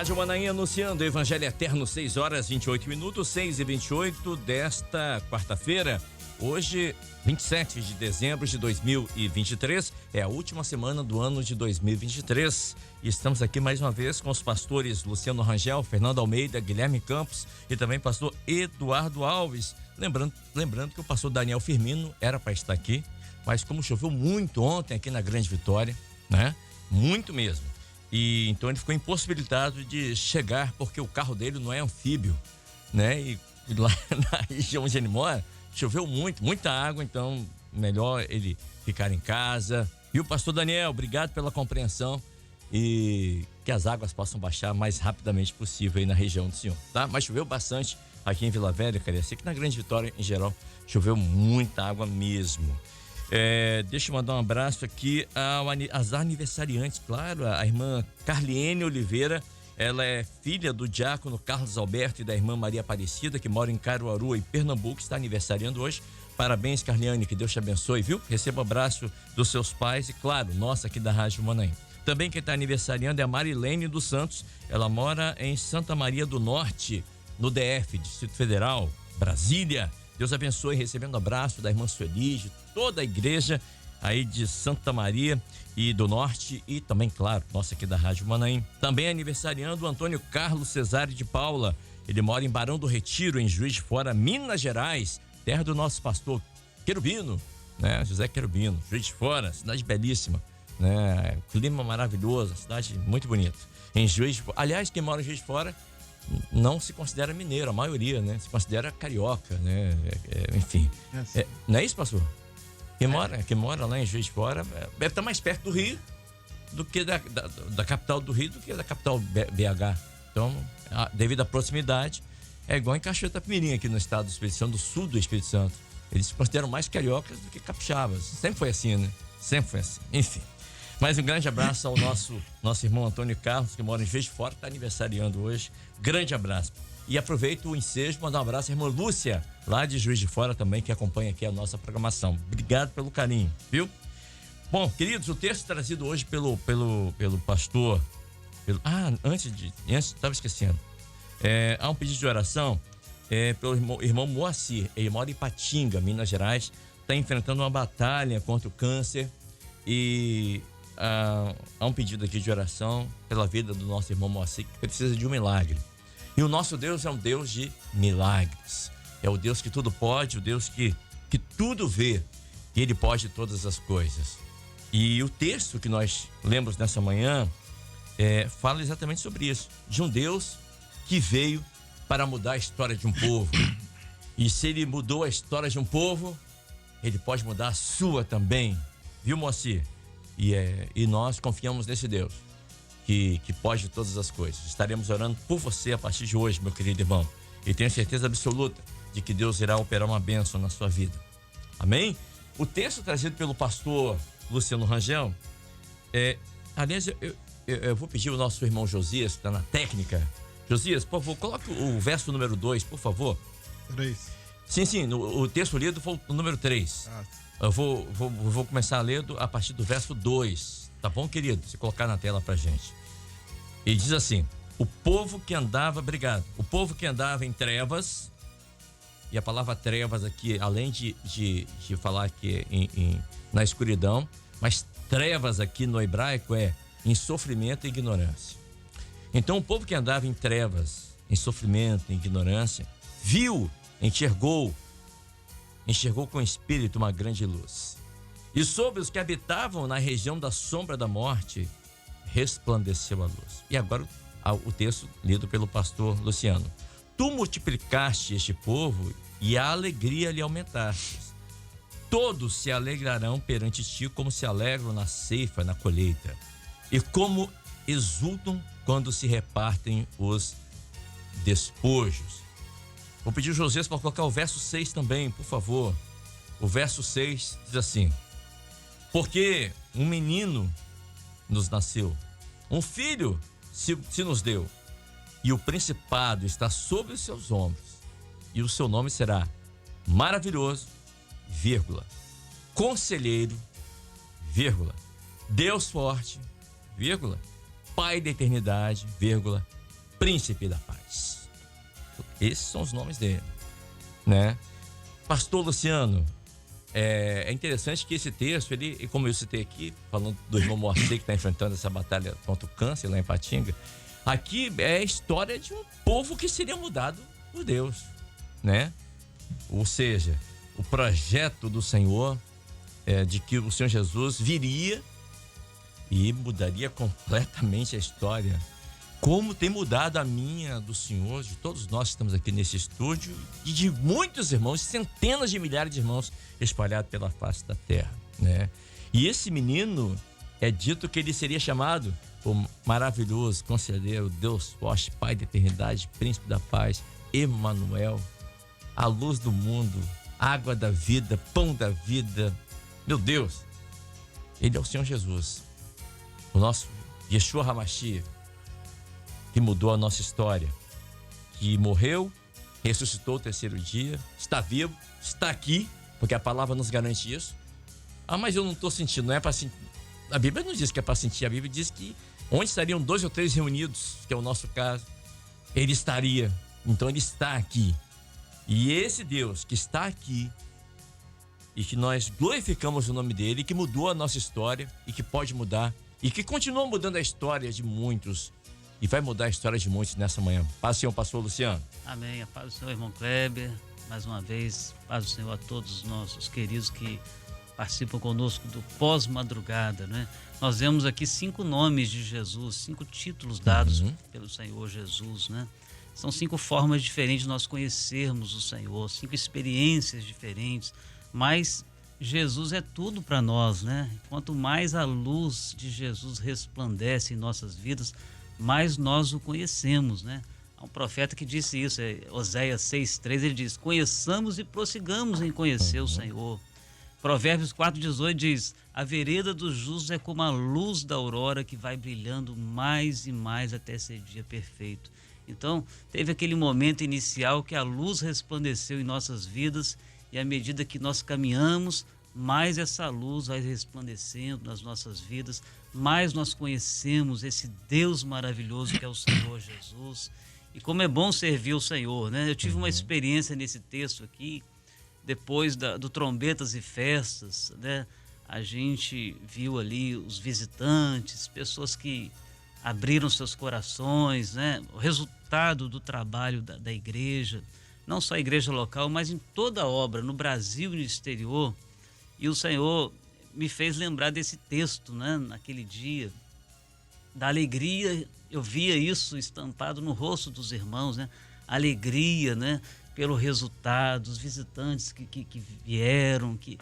Rádio Manaim anunciando o Evangelho Eterno, 6 horas 28 minutos, 6h28 desta quarta-feira. Hoje, 27 de dezembro de 2023, é a última semana do ano de 2023. E estamos aqui mais uma vez com os pastores Luciano Rangel, Fernando Almeida, Guilherme Campos e também pastor Eduardo Alves. Lembrando que o pastor Daniel Firmino era para estar aqui, mas como choveu muito ontem aqui na Grande Vitória, né? Muito mesmo. E então ele ficou impossibilitado de chegar porque o carro dele não é anfíbio, né? E lá na região onde ele mora, choveu muita água, então melhor ele ficar em casa. E o pastor Daniel, obrigado pela compreensão e que as águas possam baixar o mais rapidamente possível aí na região do senhor, tá? Mas choveu bastante aqui em Vila Velha, cara. Eu sei que na Grande Vitória, em geral, choveu muita água mesmo. Deixa eu mandar um abraço aqui às aniversariantes, claro, a irmã Carliene Oliveira, ela é filha do diácono Carlos Alberto e da irmã Maria Aparecida, que mora em Caruaru, em Pernambuco, está aniversariando hoje. Parabéns, Carliane, que Deus te abençoe, viu? Receba um abraço dos seus pais e, claro, nossa aqui da Rádio Manaim. Também quem está aniversariando é a Marilene dos Santos, ela mora em Santa Maria do Norte, no DF, Distrito Federal, Brasília. Deus abençoe, recebendo abraço da irmã Sueli, de toda a igreja aí de Santa Maria e do Norte e também, claro, nossa aqui da Rádio Manaim. Também aniversariando o Antônio Carlos Cesário de Paula. Ele mora em Barão do Retiro, em Juiz de Fora, Minas Gerais, terra do nosso pastor Querubino, né? José Querubino, Juiz de Fora, cidade belíssima, né? Clima maravilhoso, cidade muito bonita. Em Juiz de Fora, aliás, quem mora em Juiz de Fora não se considera mineiro, a maioria, né? Se considera carioca, né? Enfim. Não é isso, pastor? Quem mora lá em Juiz de Fora deve estar mais perto do Rio do que da capital do Rio do que da capital BH. Então, devido à proximidade, é igual em Cachoeira Itapemirim, aqui no estado do Espírito Santo, do sul do Espírito Santo. Eles se consideram mais cariocas do que capixabas. Sempre foi assim, né? Sempre foi assim. Enfim. Mais um grande abraço ao nosso irmão Antônio Carlos, que mora em Juiz de Fora, está aniversariando hoje. Grande abraço. E aproveito o ensejo para mandar um abraço à irmã Lúcia, lá de Juiz de Fora também, que acompanha aqui a nossa programação. Obrigado pelo carinho, viu? Bom, queridos, o texto trazido hoje pelo pastor... Antes, estava esquecendo. Há um pedido de oração pelo irmão Moacir. Ele mora em Patinga, Minas Gerais. Está enfrentando uma batalha contra o câncer e... há um pedido aqui de oração pela vida do nosso irmão Moacir, que precisa de um milagre. E o nosso Deus é um Deus de milagres. É o Deus que tudo pode, o Deus que tudo vê. E Ele pode todas as coisas. E o texto que nós lemos nessa manhã fala exatamente sobre isso. De um Deus que veio para mudar a história de um povo. E se Ele mudou a história de um povo, Ele pode mudar a sua também. Viu, Moacir? E nós confiamos nesse Deus que pode todas as coisas. Estaremos orando por você a partir de hoje, meu querido irmão. E tenho certeza absoluta de que Deus irá operar uma bênção na sua vida. Amém? O texto trazido pelo pastor Luciano Rangel, aliás, eu vou pedir ao nosso irmão Josias, que está na técnica. Josias, por favor, coloque o verso número 2, por favor. 3. Sim, o texto lido foi o número 3. Eu vou começar a ler a partir do verso 2, tá bom, querido? Se colocar na tela pra gente. E diz assim: o povo que andava em trevas, e a palavra trevas aqui, além de falar que na escuridão, mas trevas aqui no hebraico é em sofrimento e ignorância. Então o povo que andava em trevas, em sofrimento, em ignorância, enxergou com o espírito uma grande luz. E sobre os que habitavam na região da sombra da morte, resplandeceu a luz. E agora o texto lido pelo pastor Luciano. Tu multiplicaste este povo e a alegria lhe aumentaste. Todos se alegrarão perante ti como se alegram na ceifa, na colheita. E como exultam quando se repartem os despojos. Vou pedir o José para colocar o verso 6 também, por favor. O verso 6 diz assim: porque um menino nos nasceu, um filho se nos deu, e o principado está sobre os seus ombros, e o seu nome será maravilhoso, vírgula, conselheiro, vírgula, Deus forte, vírgula, Pai da eternidade, vírgula, príncipe da paz. Esses são os nomes dele, né? Pastor Luciano, é interessante que esse texto, ele, como eu citei aqui, falando do irmão Moacir que está enfrentando essa batalha contra o câncer lá em Patinga, aqui é a história de um povo que seria mudado por Deus, né? Ou seja, o projeto do Senhor de que o Senhor Jesus viria e mudaria completamente a história, como tem mudado a minha, do Senhor, de todos nós que estamos aqui nesse estúdio e de muitos irmãos, centenas de milhares de irmãos espalhados pela face da terra, né? E esse menino, é dito que ele seria chamado o maravilhoso conselheiro, Deus forte, Pai da eternidade, Príncipe da paz, Emanuel, a luz do mundo, água da vida, pão da vida. Meu Deus, ele é o Senhor Jesus, o nosso Yeshua HaMashiach, que mudou a nossa história, que morreu, ressuscitou o terceiro dia, está vivo, está aqui, porque a palavra nos garante isso. Ah, mas eu não estou sentindo, não é para sentir. A Bíblia não diz que é para sentir, a Bíblia diz que onde estariam 2 ou 3 reunidos, que é o nosso caso, ele estaria. Então ele está aqui. E esse Deus que está aqui e que nós glorificamos o nome dele, que mudou a nossa história e que pode mudar e que continua mudando a história de muitos e vai mudar a história de muitos nessa manhã. Paz do Senhor, pastor Luciano. Amém. A paz do Senhor, irmão Kleber. Mais uma vez, paz do Senhor a todos os nossos queridos que participam conosco do pós-madrugada, né? Nós vemos aqui 5 nomes de Jesus, 5 títulos dados pelo Senhor Jesus, né? São 5 formas diferentes de nós conhecermos o Senhor, 5 experiências diferentes, mas Jesus é tudo para nós, né? Quanto mais a luz de Jesus resplandece em nossas vidas, mais nós o conhecemos, né? Há um profeta que disse isso, Oséias 6:3, ele diz: conheçamos e prossigamos em conhecer o Senhor. Provérbios 4:18 diz: a vereda dos justos é como a luz da aurora que vai brilhando mais e mais até ser dia perfeito. Então, teve aquele momento inicial que a luz resplandeceu em nossas vidas e à medida que nós caminhamos, mais essa luz vai resplandecendo nas nossas vidas, mais nós conhecemos esse Deus maravilhoso que é o Senhor Jesus. E como é bom servir o Senhor, né? Eu tive uma experiência nesse texto aqui, depois do Trombetas e Festas, né? A gente viu ali os visitantes, pessoas que abriram seus corações, né? O resultado do trabalho da igreja, não só a igreja local, mas em toda a obra, no Brasil e no exterior. E o Senhor me fez lembrar desse texto, né? Naquele dia, da alegria, eu via isso estampado no rosto dos irmãos, né? Alegria, né? Pelo resultado, os visitantes que vieram, que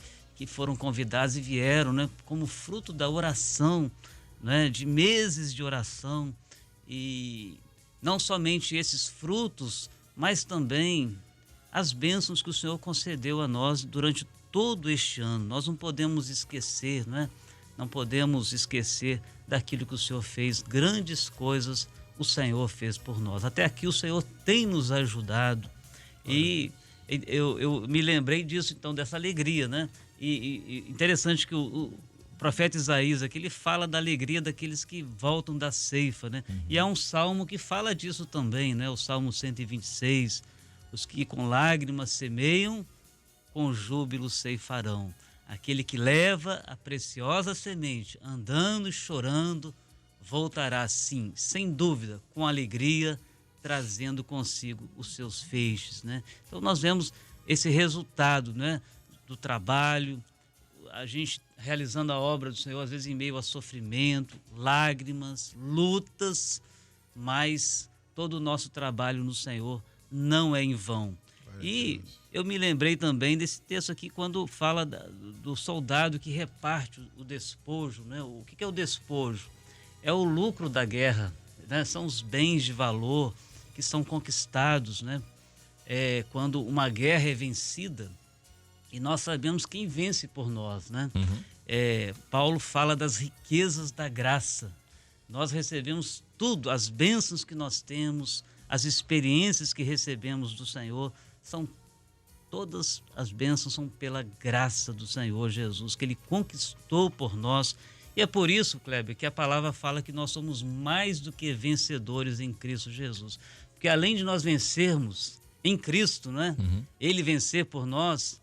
foram convidados e vieram, né? Como fruto da oração, né? De meses de oração. E não somente esses frutos, mas também as bênçãos que o Senhor concedeu a nós durante todo este ano. Nós não podemos esquecer, né? Não podemos esquecer daquilo que o Senhor fez. Grandes coisas o Senhor fez por nós. Até aqui o Senhor tem nos ajudado. E eu me lembrei disso, então, dessa alegria, né? E interessante que o profeta Isaías aqui, ele fala da alegria daqueles que voltam da ceifa, né? E há um salmo que fala disso também, né? O Salmo 126, os que com lágrimas semeiam, com júbilo ceifarão. Aquele que leva a preciosa semente, andando e chorando, voltará sim, sem dúvida, com alegria, trazendo consigo os seus feixes, né? Então nós vemos esse resultado, né, do trabalho, a gente realizando a obra do Senhor, às vezes em meio a sofrimento, lágrimas, lutas, mas todo o nosso trabalho no Senhor não é em vão. E eu me lembrei também desse texto aqui quando fala do soldado que reparte o despojo, né? O que é o despojo? É o lucro da guerra, né? São os bens de valor que são conquistados, né? Quando uma guerra é vencida, e nós sabemos quem vence por nós, né? Paulo fala das riquezas da graça. Nós recebemos tudo, as bênçãos que nós temos, as experiências que recebemos do Senhor, todas as bênçãos são pela graça do Senhor Jesus, que Ele conquistou por nós E é por isso, Kleber, que a palavra fala que nós somos mais do que vencedores em Cristo Jesus. Porque além de nós vencermos em Cristo, né? Ele vencer por nós,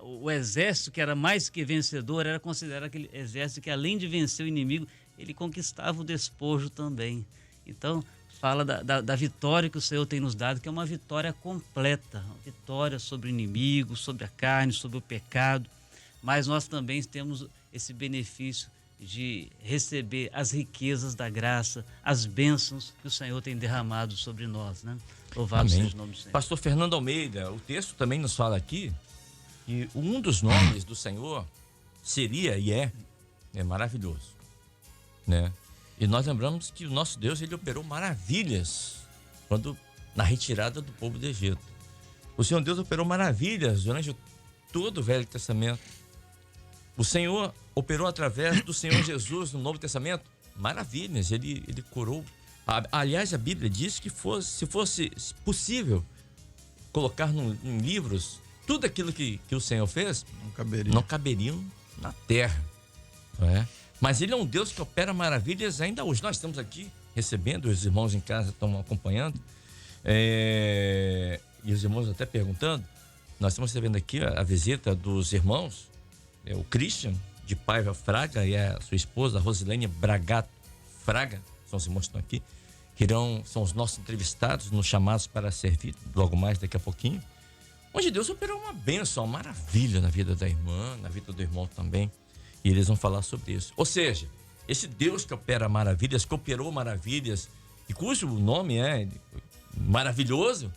o exército que era mais que vencedor era considerado aquele exército que, além de vencer o inimigo, ele conquistava o despojo também. Então, fala da vitória que o Senhor tem nos dado, que é uma vitória completa, uma vitória sobre o inimigo, sobre a carne, sobre o pecado, mas nós também temos esse benefício de receber as riquezas da graça, as bênçãos que o Senhor tem derramado sobre nós, né? Louvado Amém. seja o nome do Senhor. Pastor Fernando Almeida, o texto também nos fala aqui que um dos nomes do Senhor seria e é maravilhoso, né? E nós lembramos que o nosso Deus, ele operou maravilhas na retirada do povo do Egito. O Senhor Deus operou maravilhas durante todo o Velho Testamento. O Senhor operou através do Senhor Jesus no Novo Testamento maravilhas. Ele curou. Aliás, a Bíblia diz que se fosse possível colocar em livros tudo aquilo que o Senhor fez, não caberiam na terra, não é? Mas ele é um Deus que opera maravilhas ainda hoje. Nós estamos aqui recebendo, os irmãos em casa estão acompanhando, e os irmãos até perguntando. Nós estamos recebendo aqui a visita dos irmãos, o Christian de Paiva Fraga e a sua esposa, a Rosilene Bragato Fraga, são os irmãos que estão aqui, são os nossos entrevistados, nos chamados para servir, logo mais daqui a pouquinho, onde Deus operou uma bênção, uma maravilha na vida da irmã, na vida do irmão também. E eles vão falar sobre isso. Ou seja, esse Deus que opera maravilhas, que operou maravilhas, e cujo nome é maravilhoso,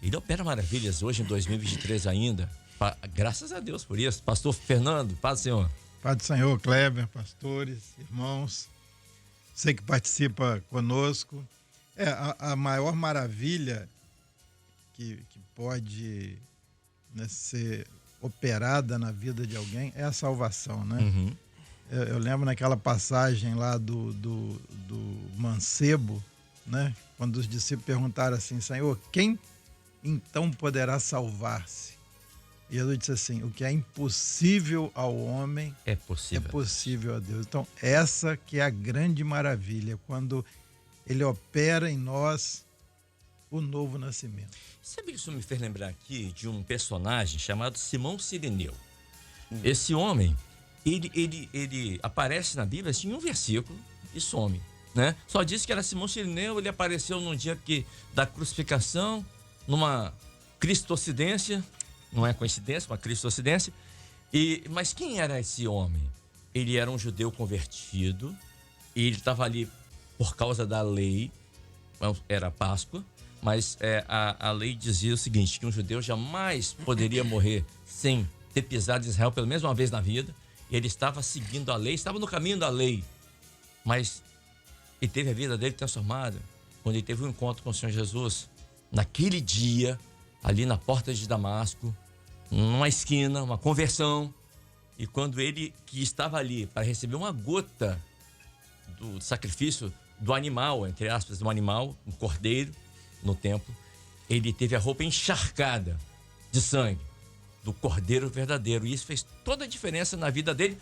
ele opera maravilhas hoje em 2023 ainda. Graças a Deus por isso. Pastor Fernando, paz do Senhor. Paz do Senhor, Kleber, pastores, irmãos, você que participa conosco. A maior maravilha que pode, né, ser operada na vida de alguém é a salvação, né? Eu lembro naquela passagem lá do mancebo, né? Quando os discípulos perguntaram assim: Senhor, quem então poderá salvar-se? E Jesus disse assim: o que é impossível ao homem é possível a Deus. Então, essa que é a grande maravilha, quando ele opera em nós o novo nascimento. Sabe que isso me fez lembrar aqui de um personagem chamado Simão Sirineu. Esse homem, ele aparece na Bíblia assim, em um versículo e some, né? Só diz que era Simão Sirineu, ele apareceu no dia da crucificação, numa cristocidência, não é coincidência, uma cristocidência. Mas quem era esse homem? Ele era um judeu convertido, e ele estava ali por causa da lei, era Páscoa, mas a lei dizia o seguinte, que um judeu jamais poderia morrer sem ter pisado em Israel pelo menos uma vez na vida. E ele estava seguindo a lei, estava no caminho da lei, mas ele teve a vida dele transformada quando ele teve um encontro com o Senhor Jesus, naquele dia, ali na porta de Damasco, numa esquina, uma conversão. E quando ele, que estava ali para receber uma gota do sacrifício do animal, entre aspas, do animal, um cordeiro, no templo, ele teve a roupa encharcada de sangue do cordeiro verdadeiro. E isso fez toda a diferença na vida dele,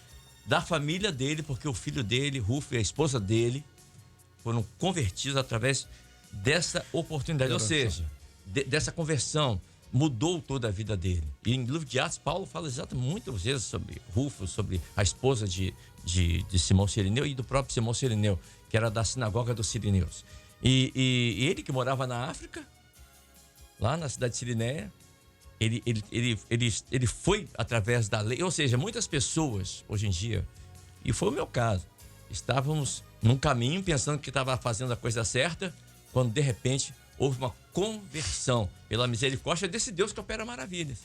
da família dele, porque o filho dele, Rufo, e a esposa dele foram convertidos através dessa oportunidade. Ou seja, dessa conversão, mudou toda a vida dele. E em livro de Atos, Paulo fala exatamente muitas vezes sobre Rufo, sobre a esposa de Simão Sirineu e do próprio Simão Sirineu, que era da sinagoga dos Sirineus. E ele, que morava na África, lá na cidade de Sirinéia, ele foi através da lei. Ou seja, muitas pessoas hoje em dia, e foi o meu caso, estávamos num caminho pensando que estava fazendo a coisa certa, quando de repente houve uma conversão pela misericórdia desse Deus que opera maravilhas.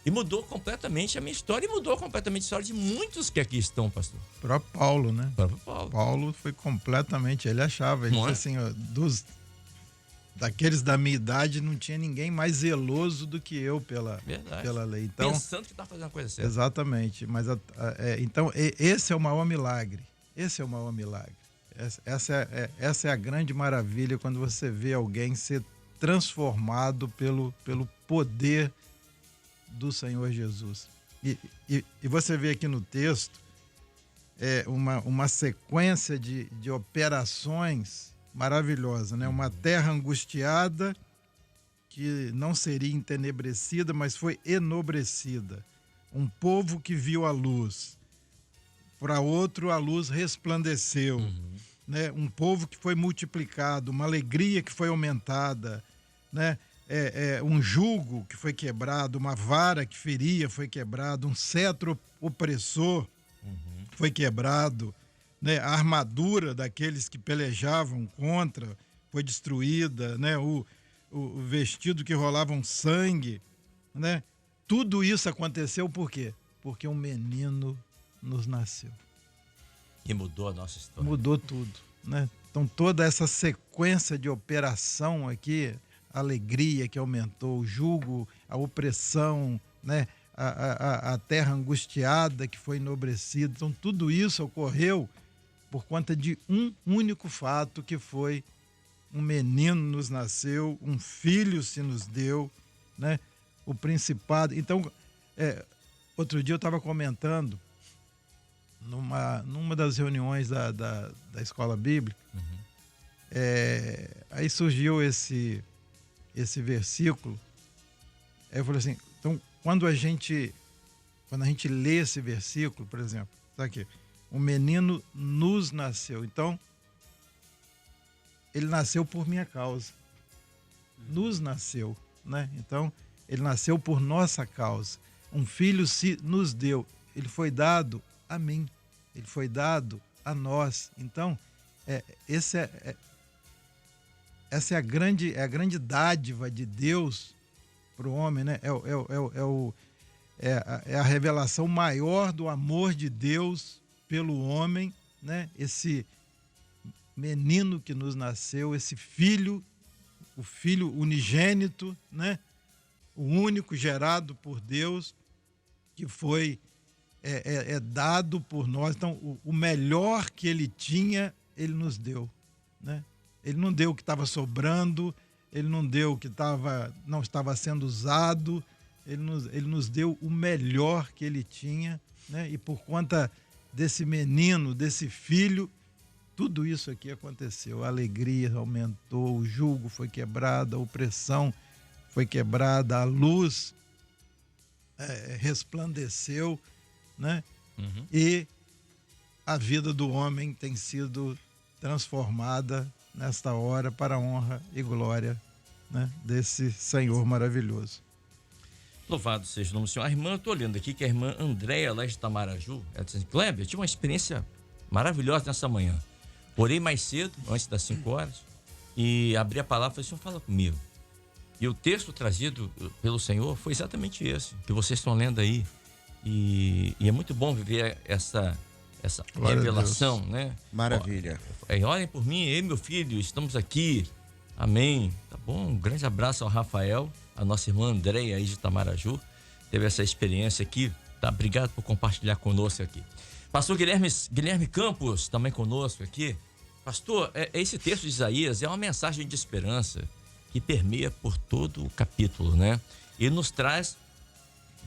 E mudou completamente a minha história, e mudou completamente a história de muitos que aqui estão, pastor. O próprio Paulo, né? O próprio Paulo. Paulo foi completamente, ele achava, ele disse assim, ó, daqueles da minha idade não tinha ninguém mais zeloso do que eu pela lei. Então, pensando que está fazendo a coisa certa. Exatamente, mas então esse é o maior milagre, esse é o maior milagre. Essa é a grande maravilha, quando você vê alguém ser transformado pelo poder do Senhor Jesus. E você vê aqui no texto, uma sequência de operações maravilhosa, né? Uma terra angustiada que não seria entenebrecida, mas foi enobrecida. Um povo que viu a luz. Para outro, a luz resplandeceu. Né? Um povo que foi multiplicado, uma alegria que foi aumentada, né? Um jugo que foi quebrado, uma vara que feria foi quebrado, um cetro opressor foi quebrado, né? A armadura daqueles que pelejavam contra foi destruída, né? O vestido que rolava um sangue, né? Tudo isso aconteceu por quê? Porque um menino nos nasceu. E mudou a nossa história. Mudou tudo, né? Então toda essa sequência de operação aqui, a alegria que aumentou, o jugo, a opressão, né? A terra angustiada que foi enobrecida. Então tudo isso ocorreu por conta de um único fato, que foi um menino nos nasceu, um filho se nos deu, né? O principado. Então, outro dia eu estava comentando numa das reuniões da escola bíblica, aí surgiu esse versículo. Aí eu falei assim, então quando a gente lê esse versículo, por exemplo, tá aqui, um menino nos nasceu. Então, ele nasceu por minha causa. Nos nasceu, né? Então, ele nasceu por nossa causa. Um filho se nos deu. Ele foi dado a mim. Ele foi dado a nós. Então, essa é a grande dádiva de Deus para o homem, né? É a revelação maior do amor de Deus pelo homem, né? Esse menino que nos nasceu, esse filho, o filho unigênito, né? O único gerado por Deus, que foi dado por nós. Então, o melhor que ele tinha, ele nos deu, né? Ele não deu o que estava sobrando, ele não deu o que não estava sendo usado, ele nos deu o melhor que ele tinha, né? E por conta desse menino, desse filho, tudo isso aqui aconteceu. A alegria aumentou, o jugo foi quebrado, a opressão foi quebrada, a luz resplandeceu, né? E a vida do homem tem sido transformada nesta hora para a honra e glória, né, desse Senhor maravilhoso. Louvado seja o nome do Senhor. A irmã, eu tô olhando aqui que a irmã Andréia, lá de Itamaraju, ela disse assim, Kleber, eu tive uma experiência maravilhosa nessa manhã. Orei mais cedo, antes das 5 horas, e abri a palavra e falei, Senhor, fala comigo. E o texto trazido pelo Senhor foi exatamente esse, que vocês estão lendo aí. E é muito bom viver essa revelação, né? Maravilha. Olhem por mim, eu e meu filho, estamos aqui. Amém. Tá bom, um grande abraço ao Rafael, a nossa irmã Andréia aí de Itamaraju. Teve essa experiência aqui. Tá? Obrigado por compartilhar conosco aqui. Pastor Guilherme Campos, também conosco aqui. Pastor, esse texto de Isaías é uma mensagem de esperança que permeia por todo o capítulo, né? E nos traz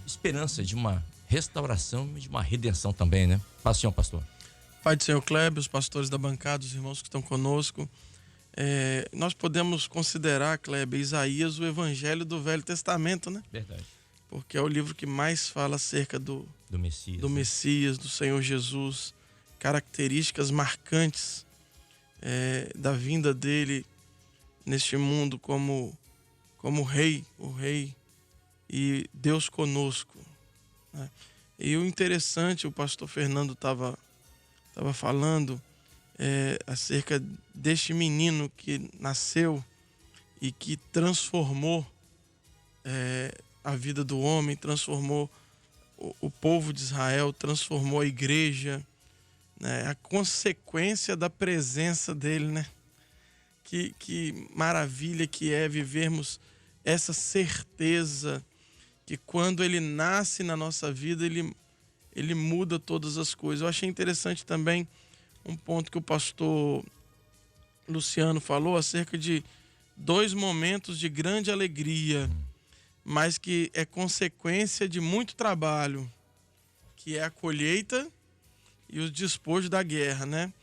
esperança de uma restauração e de uma redenção também, né? Paz do Senhor, pastor. Pai do Senhor Kleber, os pastores da bancada, os irmãos que estão conosco. Nós podemos considerar, Kleber, Isaías o evangelho do Velho Testamento, né? Verdade. Porque é o livro que mais fala acerca do Messias. Do Messias, do Senhor Jesus, características marcantes da vinda dele neste mundo como rei, o rei e Deus conosco, né? E o interessante, o pastor Fernando estava falando acerca deste menino que nasceu e que transformou a vida do homem, transformou o povo de Israel, transformou a igreja, né? A consequência da presença dele, né? Que maravilha que é vivermos essa certeza que quando ele nasce na nossa vida, ele muda todas as coisas. Eu achei interessante também um ponto que o pastor Luciano falou acerca de 2 momentos de grande alegria, mas que é consequência de muito trabalho, que é a colheita e os despojos da guerra, né?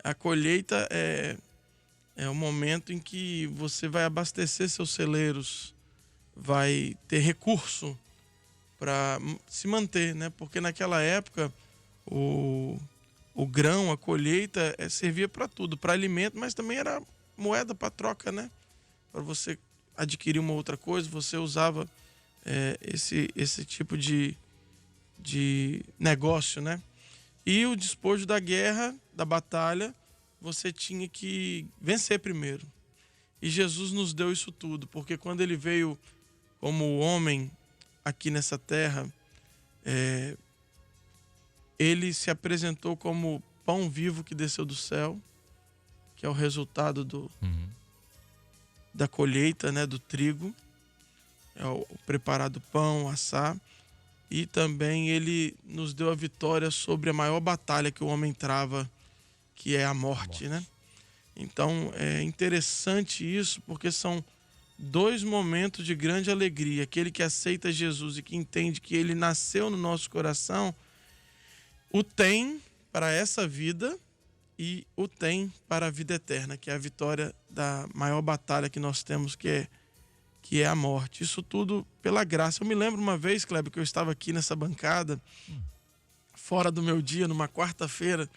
A colheita é o momento em que você vai abastecer seus celeiros, vai ter recurso para se manter, né? Porque naquela época o grão, a colheita servia para tudo, para alimento, mas também era moeda para troca, né? Para você adquirir uma outra coisa, você usava esse tipo de negócio, né? E o despojo da guerra, da batalha, você tinha que vencer primeiro. E Jesus nos deu isso tudo, porque quando ele veio como homem aqui nessa terra, ele se apresentou como pão vivo que desceu do céu, que é o resultado da colheita, né, do trigo, é o preparado pão, assar. E também ele nos deu a vitória sobre a maior batalha que o homem trava, que é a morte, né? Então é interessante isso, porque são dois momentos de grande alegria. Aquele que aceita Jesus e que entende que ele nasceu no nosso coração, o tem para essa vida e o tem para a vida eterna, que é a vitória da maior batalha que nós temos, que é a morte. Isso tudo pela graça. Eu me lembro uma vez, Kleber, que eu estava aqui nessa bancada, fora do meu dia, numa quarta-feira,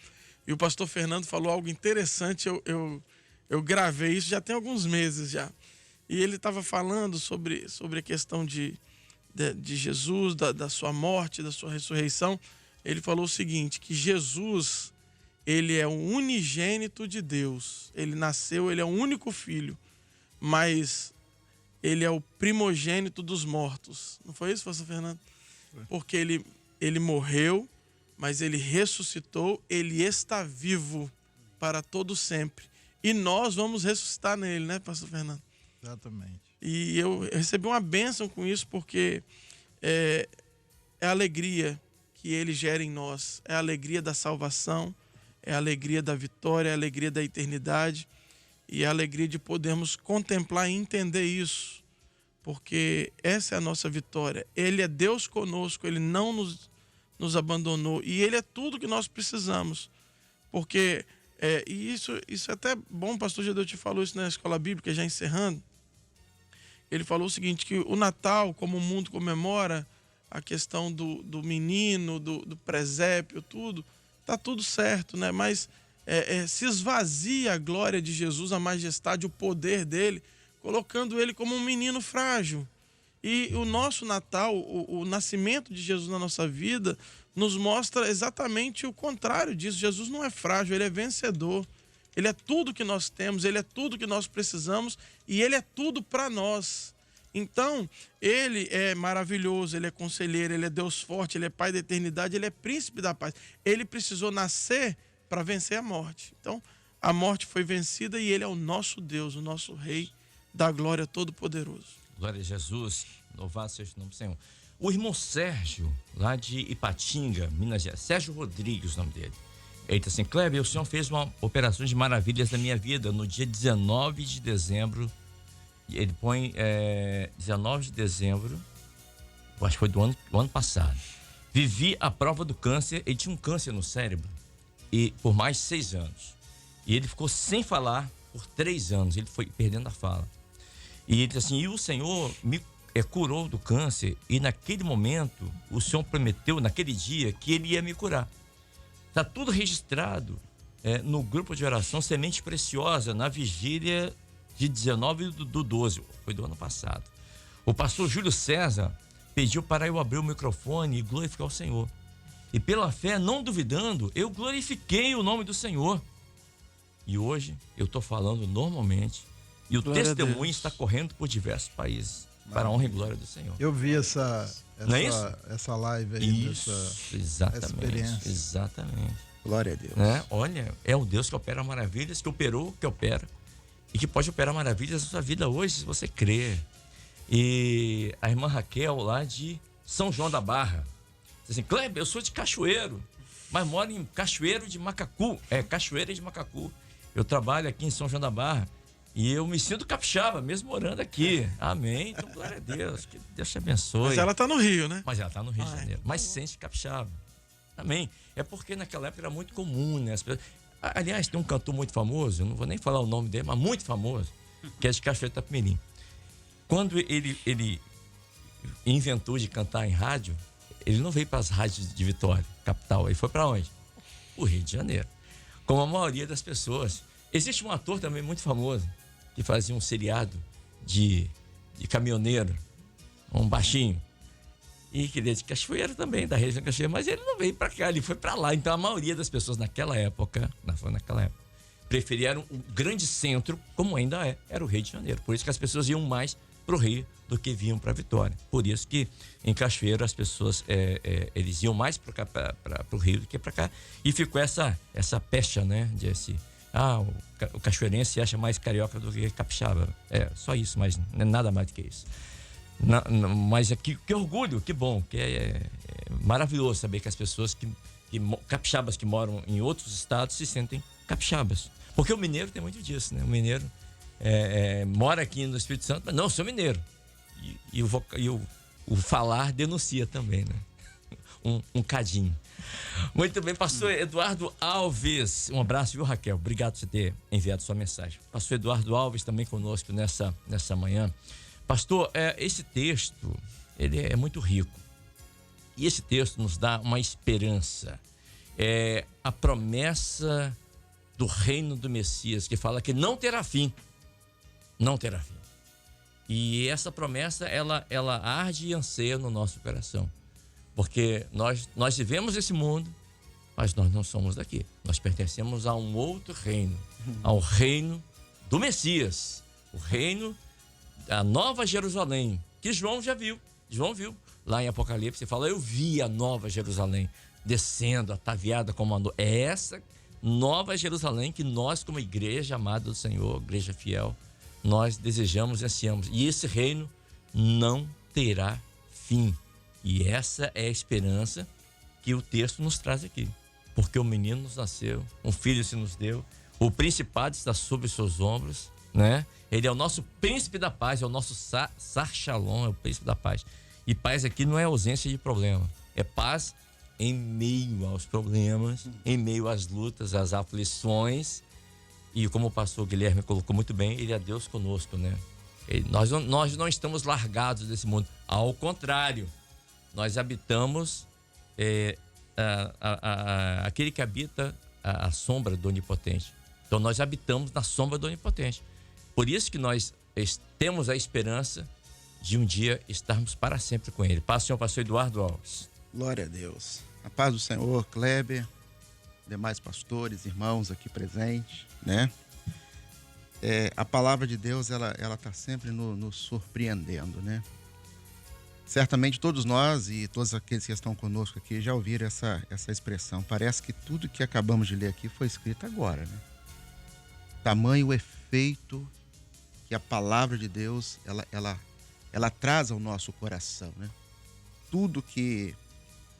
e o pastor Fernando falou algo interessante. Eu gravei isso já tem alguns meses já. E ele estava falando sobre a questão de Jesus, da sua morte, da sua ressurreição. Ele falou o seguinte, que Jesus, ele é o unigênito de Deus. Ele nasceu, ele é o único filho, mas ele é o primogênito dos mortos. Não foi isso, pastor Fernando? Foi. Porque ele morreu, mas ele ressuscitou, ele está vivo para todo sempre. E nós vamos ressuscitar nele, né, pastor Fernando? Exatamente. E eu recebi uma bênção com isso, porque é a alegria que ele gera em nós. É a alegria da salvação, é a alegria da vitória, é a alegria da eternidade. E a alegria de podermos contemplar e entender isso, porque essa é a nossa vitória. Ele é Deus conosco, ele não nos abandonou, e ele é tudo que nós precisamos. Porque, e isso é até bom, o pastor Gedeu te falou isso na escola bíblica, já encerrando. Ele falou o seguinte, que o Natal, como o mundo comemora a questão do menino, do presépio, tudo, tá tudo certo, né? Mas se esvazia a glória de Jesus, a majestade, o poder dele, colocando ele como um menino frágil. E o nosso Natal, o nascimento de Jesus na nossa vida, nos mostra exatamente o contrário disso. Jesus não é frágil, ele é vencedor. Ele é tudo que nós temos, ele é tudo que nós precisamos e ele é tudo para nós. Então, ele é maravilhoso, ele é conselheiro, ele é Deus forte, ele é Pai da eternidade, ele é príncipe da paz. Ele precisou nascer para vencer a morte. Então, a morte foi vencida e ele é o nosso Deus, o nosso Rei da glória todo-poderoso. Glória a Jesus, louvado seja o nome do Senhor. O irmão Sérgio, lá de Ipatinga, Minas Gerais, Sérgio Rodrigues, o nome dele. Ele disse assim, Kleber, o senhor fez uma operação de maravilhas na minha vida no dia 19 de dezembro. Ele põe 19 de dezembro, acho que foi do ano passado. Vivi a prova do câncer, ele tinha um câncer no cérebro, e por mais de 6 anos. E ele ficou sem falar por 3 anos, ele foi perdendo a fala. E ele disse assim, e o Senhor me curou do câncer, e naquele momento, o Senhor prometeu, naquele dia, que ele ia me curar. Está tudo registrado no grupo de oração Semente Preciosa, na vigília de 19/12, foi do ano passado. O pastor Júlio César pediu para eu abrir o microfone e glorificar o Senhor. E pela fé, não duvidando, eu glorifiquei o nome do Senhor. E hoje eu estou falando normalmente e o testemunho está correndo por diversos países para a honra e glória do Senhor. Eu vi essa live aí, isso, essa experiência. Exatamente. Glória a Deus. Olha, é o Deus que opera maravilhas, que operou, que opera e que pode operar maravilhas na sua vida hoje, se você crer. E a irmã Raquel, lá de São João da Barra, diz assim, Kleber, eu sou de Cachoeiro, mas moro em Cachoeira de Macacu. Eu trabalho aqui em São João da Barra e eu me sinto capixaba, mesmo morando aqui. Amém. Então, glória a Deus. Que Deus te abençoe. Mas ela tá no Rio, né? Mas ela tá no Rio de Janeiro. Mas sente capixaba. Amém. É porque naquela época era muito comum, né? Aliás, tem um cantor muito famoso, eu não vou nem falar o nome dele, mas muito famoso, que é de Cachoeira do Itapemirim. Quando ele inventou de cantar em rádio, ele não veio para as rádios de Vitória, capital. Ele foi para onde? O Rio de Janeiro. Como a maioria das pessoas. Existe um ator também muito famoso que fazia um seriado de caminhoneiro, um baixinho. E que ele é de Cachoeira também, da região de Cachoeira, mas ele não veio para cá, ele foi para lá. Então a maioria das pessoas naquela época, preferiram um grande centro, como ainda era o Rio de Janeiro. Por isso que as pessoas iam mais para o Rio do que vinham para Vitória. Por isso que em Cachoeira as pessoas eles iam mais para o Rio do que para cá. E ficou essa pecha, né? O cachoeirense acha mais carioca do que capixaba. É só isso, mas não é nada mais do que isso. Mas que orgulho, que bom, que é maravilhoso saber que as pessoas capixabas que moram em outros estados se sentem capixabas. Porque o mineiro tem muito disso, né? O mineiro mora aqui no Espírito Santo, mas não, eu sou mineiro. E o falar denuncia também, né? Um cadinho. Muito bem, pastor Eduardo Alves. Um abraço, viu, Raquel? Obrigado por você ter enviado sua mensagem. Pastor Eduardo Alves também conosco nessa manhã. Pastor, esse texto, ele é muito rico. E esse texto nos dá uma esperança. É a promessa do reino do Messias, que fala que não terá fim. Não terá fim. E essa promessa, ela arde e anseia no nosso coração. Porque nós vivemos esse mundo, mas nós não somos daqui. Nós pertencemos a um outro reino, ao reino do Messias. O reino da Nova Jerusalém, que João já viu. João viu lá em Apocalipse, fala: eu vi a Nova Jerusalém descendo, ataviada como uma... É essa Nova Jerusalém que nós, como igreja amada do Senhor, igreja fiel, nós desejamos e ansiamos. E esse reino não terá fim. E essa é a esperança que o texto nos traz aqui. Porque o menino nos nasceu, um filho se nos deu, o principado está sobre os seus ombros, né? Ele é o nosso príncipe da paz, é o nosso Sar Shalom, é o príncipe da paz. E paz aqui não é ausência de problema, é paz em meio aos problemas, em meio às lutas, às aflições. E como o pastor Guilherme colocou muito bem, ele é Deus conosco, né? Nós não estamos largados desse mundo, ao contrário, nós habitamos aquele que habita a sombra do Onipotente. Então nós habitamos na sombra do Onipotente. Por isso que nós temos a esperança de um dia estarmos para sempre com ele. Paz, senhor pastor Eduardo Alves. Glória a Deus. A paz do Senhor, Kleber, demais pastores, irmãos aqui presentes, né? A palavra de Deus, ela está sempre nos surpreendendo, né? Certamente todos nós e todos aqueles que estão conosco aqui já ouviram essa expressão. Parece que tudo que acabamos de ler aqui foi escrito agora, né? Tamanho o efeito que a palavra de Deus, ela traz ao nosso coração, né? Tudo que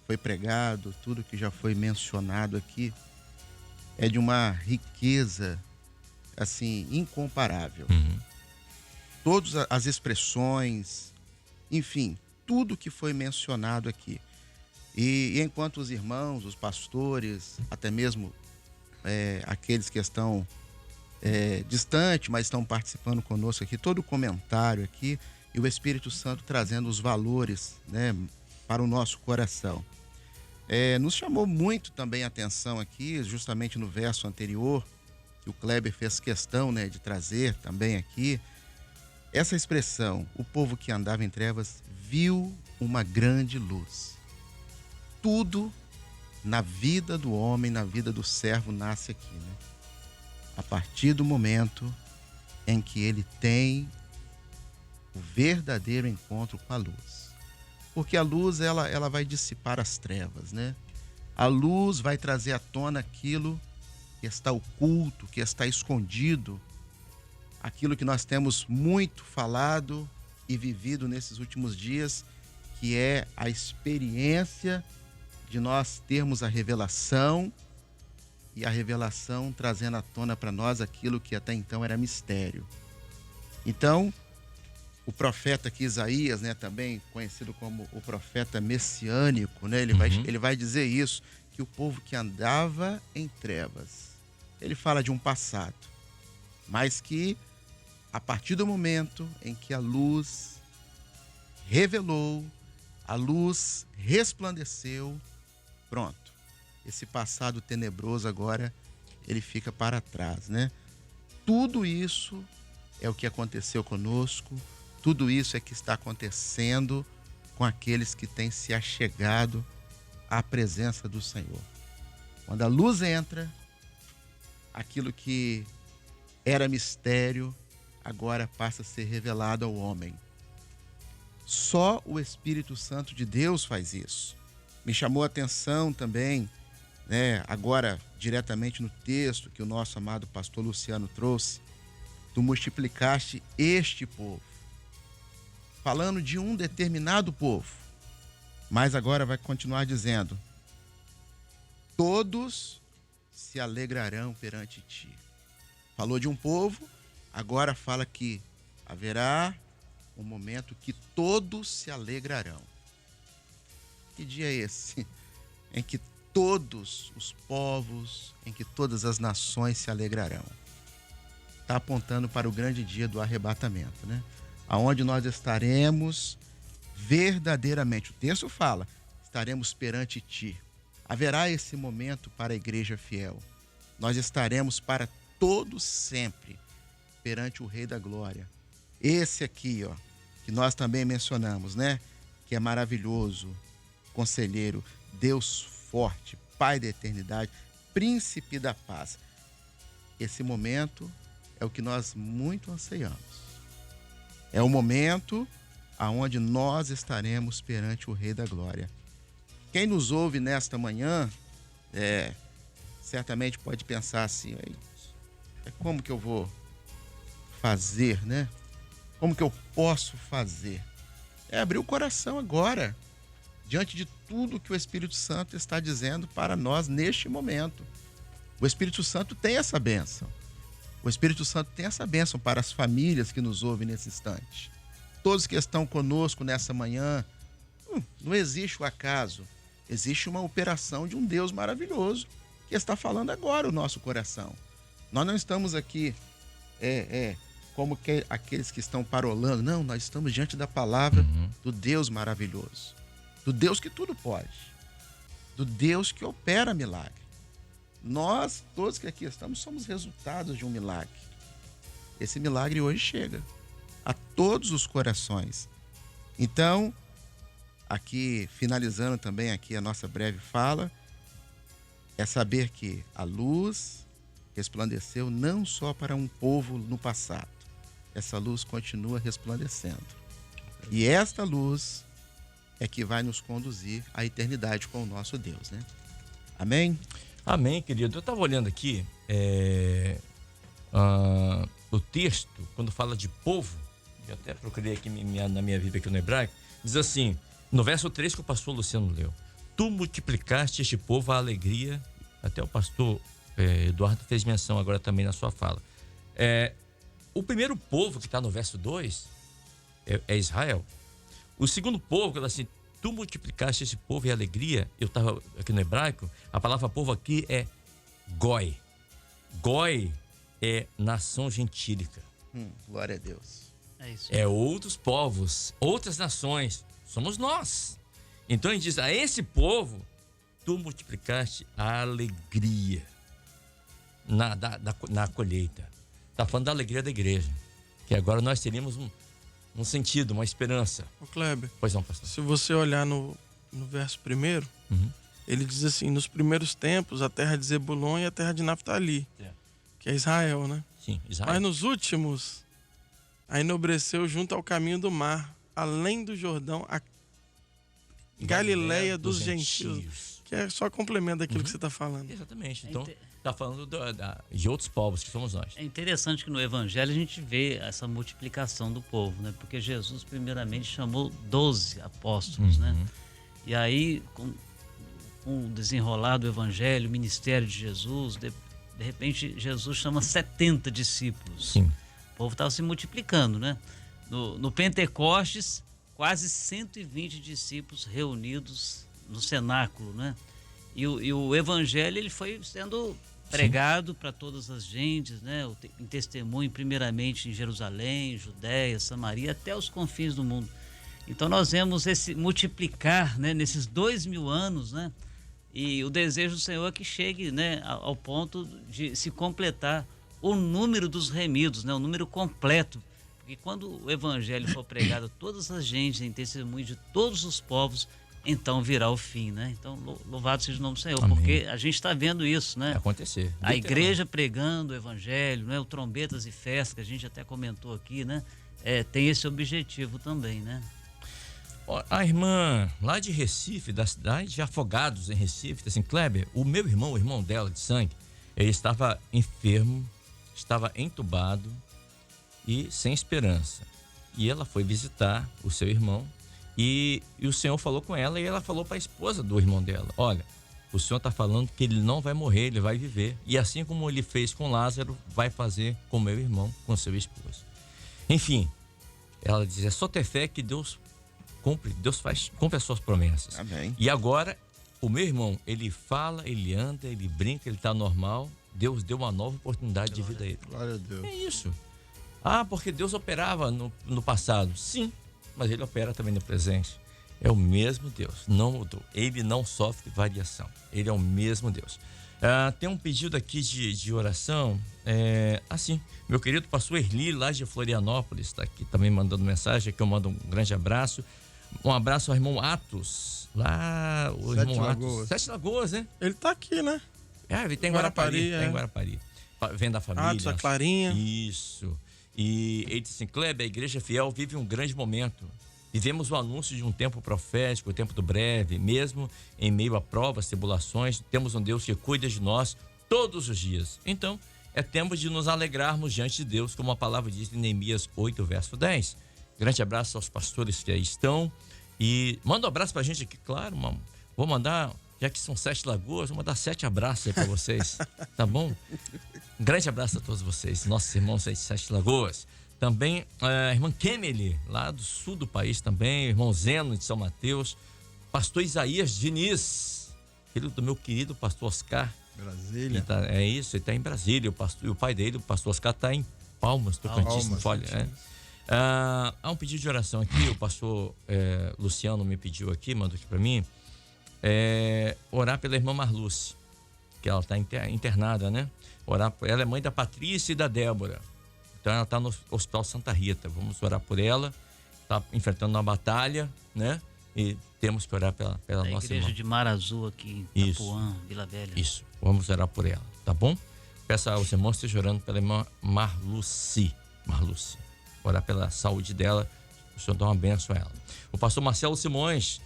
foi pregado, tudo que já foi mencionado aqui é de uma riqueza, assim, incomparável. Todas as expressões, enfim, tudo que foi mencionado aqui. E enquanto os irmãos, os pastores, até mesmo aqueles que estão distantes, mas estão participando conosco aqui, todo o comentário aqui, e o Espírito Santo trazendo os valores, né, para o nosso coração. Nos chamou muito também a atenção aqui, justamente no verso anterior, que o Kleber fez questão, né, de trazer também aqui, essa expressão: o povo que andava em trevas viu uma grande luz. Tudo na vida do homem, na vida do servo, nasce aqui, né? A partir do momento em que ele tem o verdadeiro encontro com a luz. Porque a luz, ela vai dissipar as trevas, né? A luz vai trazer à tona aquilo que está oculto, que está escondido, aquilo que nós temos muito falado e vivido nesses últimos dias, que é a experiência de nós termos a revelação, e a revelação trazendo à tona para nós aquilo que até então era mistério. Então, o profeta aqui, Isaías, né, também conhecido como o profeta messiânico, né, ele vai dizer isso, que o povo que andava em trevas. Ele fala de um passado, mas que a partir do momento em que a luz revelou, a luz resplandeceu, pronto. Esse passado tenebroso agora, ele fica para trás, né? Tudo isso é o que aconteceu conosco, tudo isso é que está acontecendo com aqueles que têm se achegado à presença do Senhor. Quando a luz entra, aquilo que era mistério, agora passa a ser revelado ao homem. Só o Espírito Santo de Deus faz isso. Me chamou a atenção também, né, agora diretamente no texto que o nosso amado pastor Luciano trouxe, tu multiplicaste este povo. Falando de um determinado povo. Mas agora vai continuar dizendo: todos se alegrarão perante ti. Falou de um povo, agora fala que haverá um momento que todos se alegrarão. Que dia é esse? Em que todos os povos, em que todas as nações se alegrarão. Está apontando para o grande dia do arrebatamento, né? Aonde nós estaremos verdadeiramente, o texto fala, estaremos perante ti. Haverá esse momento para a igreja fiel. Nós estaremos para todos sempre perante o Rei da Glória. Esse aqui, ó, que nós também mencionamos, né? Que é maravilhoso, conselheiro, Deus forte, Pai da eternidade, Príncipe da paz. Esse momento é o que nós muito anseiamos. É o momento aonde nós estaremos perante o Rei da Glória. Quem nos ouve nesta manhã, certamente pode pensar assim, como que eu vou fazer, né? Como que eu posso fazer? É abrir o coração agora, diante de tudo que o Espírito Santo está dizendo para nós neste momento. O Espírito Santo tem essa bênção. O Espírito Santo tem essa bênção para as famílias que nos ouvem nesse instante. Todos que estão conosco nessa manhã, não existe o acaso. Existe uma operação de um Deus maravilhoso que está falando agora o nosso coração. Nós não estamos aqui como que aqueles que estão parolando. Não, nós estamos diante da palavra do Deus maravilhoso. Do Deus que tudo pode. Do Deus que opera milagre. Nós, todos que aqui estamos, somos resultados de um milagre. Esse milagre hoje chega a todos os corações. Então, aqui, finalizando também aqui a nossa breve fala, é saber que a luz resplandeceu não só para um povo no passado. Essa luz continua resplandecendo. E esta luz é que vai nos conduzir à eternidade com o nosso Deus, né? Amém? Amém, querido. Eu estava olhando aqui o texto, quando fala de povo, eu até procurei aqui na minha Bíblia aqui no hebraico, diz assim, no verso 3 que o pastor Luciano leu: tu multiplicaste este povo a alegria, até o pastor Eduardo fez menção agora também na sua fala. O primeiro povo que está no verso 2 é Israel. O segundo povo, que ela assim, tu multiplicaste esse povo em alegria, eu estava aqui no hebraico, a palavra povo aqui é Goi. Goi é nação gentílica. Glória a Deus. É isso. É outros povos, outras nações, somos nós. Então ele diz, a esse povo, tu multiplicaste a alegria na colheita. Está falando da alegria da igreja, que agora nós teríamos um sentido, uma esperança. Ô Kleber, Pois não, pastor. se você olhar no verso primeiro, ele diz assim, nos primeiros tempos, a terra de Zebulon e a terra de Naftali, que é Israel, né? Sim, Israel. Mas nos últimos, a enobreceu junto ao caminho do mar, além do Jordão, a Galileia dos gentios. Que é só complemento daquilo que você está falando. Exatamente. Então, está falando de outros povos que somos nós. É interessante que no Evangelho a gente vê essa multiplicação do povo, né? Porque Jesus primeiramente chamou 12 apóstolos, né? E aí, com o desenrolar do Evangelho, o ministério de Jesus, de repente Jesus chama 70 discípulos. Sim. O povo estava se multiplicando, né? No Pentecostes, quase 120 discípulos reunidos no cenáculo, né? E o evangelho ele foi sendo pregado para todas as gentes, né? Em testemunho, primeiramente em Jerusalém, Judéia, Samaria, até os confins do mundo. Então nós vemos esse multiplicar, né, nesses 2000 anos, né? E o desejo do Senhor é que chegue, né, ao ponto de se completar o número dos remidos, né, o número completo. Porque quando o evangelho for pregado a todas as gentes, em testemunho de todos os povos, então virá o fim, né? Então, louvado seja o nome do Senhor, Amém. Porque a gente está vendo isso, né? Acontecer. A igreja pregando o evangelho, né? O trombetas e festas, que a gente até comentou aqui, né? Tem esse objetivo também, né? A irmã lá de Recife, da cidade de Afogados, em Recife, disse assim: Kleber, o meu irmão, o irmão dela de sangue, ele estava enfermo, estava entubado e sem esperança. E ela foi visitar o seu irmão e o Senhor falou com ela e ela falou para a esposa do irmão dela: olha, o Senhor está falando que ele não vai morrer, ele vai viver. E assim como ele fez com Lázaro, vai fazer com meu irmão, com seu esposo. Enfim, ela diz: é só ter fé que Deus cumpre, Deus cumpre as suas promessas. Amém. E agora, o meu irmão, ele fala, ele anda, ele brinca, ele está normal. Deus deu uma nova oportunidade de vida a ele. Glória a Deus. É isso. Ah, porque Deus operava no passado. Sim, mas ele opera também no presente. É o mesmo Deus, não mudou. Ele não sofre variação. Ele é o mesmo Deus. Tem um pedido aqui de oração. Assim, meu querido pastor Erli, lá de Florianópolis, está aqui também mandando mensagem, aqui eu mando um grande abraço. Um abraço ao irmão Atos, lá, o Sete irmão Lagoas. Atos. Sete Lagoas, né? Ele tá aqui, né? Ele tem em Guarapari. Guarapari, Tem em Guarapari. Vem da família. Atos, a Clarinha. Isso. E ele disse assim: Kleber, a igreja fiel vive um grande momento. Vivemos o anúncio de um tempo profético, o tempo do breve, mesmo em meio a provas, tribulações, temos um Deus que cuida de nós todos os dias. Então, é tempo de nos alegrarmos diante de Deus, como a palavra diz em Neemias 8, verso 10. Grande abraço aos pastores que aí estão. E manda um abraço pra gente aqui, claro, vou mandar, já que são 7 lagoas, vou mandar 7 abraços aí pra vocês, tá bom? Um grande abraço a todos vocês, nossos irmãos aí de 7 Lagoas. Também a irmã Kemely, lá do sul do país também, irmão Zeno de São Mateus, pastor Isaías Diniz, filho do meu querido pastor Oscar. Brasília. É isso, ele está em Brasília, e o pai dele, o pastor Oscar, está em Palmas, Tocantins. Há um pedido de oração aqui, o pastor Luciano me pediu aqui, mandou aqui para mim, orar pela irmã Marluce, que ela está internada, né? Ela é mãe da Patrícia e da Débora. Então ela está no Hospital Santa Rita. Vamos orar por ela. Está enfrentando uma batalha, né? E temos que orar pela nossa igreja irmã. de Mar Azul aqui em Itapuã, Vila Velha. Isso. Vamos orar por ela, tá bom? Peço aos irmãos que estejam orando pela irmã Marluce. Orar pela saúde dela. O Senhor dá uma bênção a ela. O pastor Marcelo Simões